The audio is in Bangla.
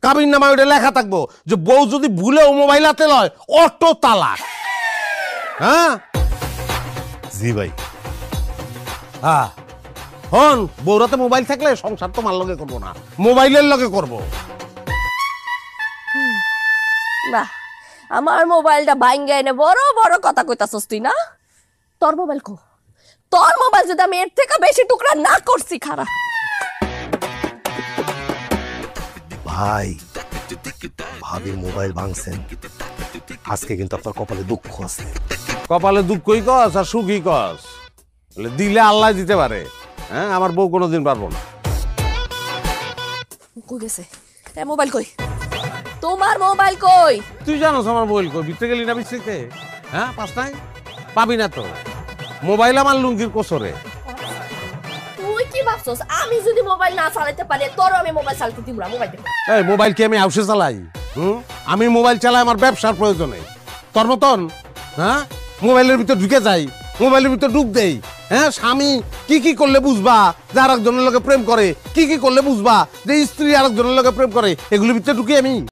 কাবিন নামায় ওটা লেখা থাকবো যে বউ যদি ভুলেও মোবাইল হাতে লয় অটো তালাক। হ্যাঁ জি ভাই। হ্যাঁ হন, বউরাতে মোবাইল থাকলে সংসার তোমার লগে করবো না, মোবাইলের লগে করবো। বাহ, আমার মোবাইলটা ভাঙ্গা এনে বড় বড় কথা কইতাছস তুই না? তোর মোবাইল কো, তোর মোবাইল যদি আমি এর থেকে বেশি টুকরা না করছি খারাপ। ভাই ভাবি মোবাইল ভাঙছেন, আজকে কিন্তু আপনার কপালে দুঃখ আছে। কপালে দুঃখই কস আর সুখই কস, দিলে আল্লাহ দিতে পারে। হ্যাঁ, আমার বউ কোনোদিন পারবো না। কই গেছে এ মোবাইল? কই তোমার মোবাইল? কই তুই জানোস আমার মোবাইল কই? বিতে গেলি না বিস্তিতে? হ্যাঁ, পাস নাই পাবি না তো। মোবাইল আমার লুঙ্গির কোসরে। তুই কি ভাবছস আমি যদি মোবাইল না চালাতে পারি তোর আমি মোবাইল চালাতে দিব না? মোবাইল দে। এই মোবাইল কি আমি হাউসে চালাই? আমি মোবাইল চালাই আমার ব্যবসার প্রয়োজনে। তোর মতন হ্যাঁ মোবাইলের ভিতর ঢুকে যাই, মোবাইলের ভিতর ঢুক দেই। হ্যাঁ, স্বামী কি কি করলে বুঝবা যে আরেকজনের লগে প্রেম করে, কি কি করলে বুঝবা যে স্ত্রী আরেকজনের লগে প্রেম করে, এগুলোর ভিতরে ঢুকি আমি।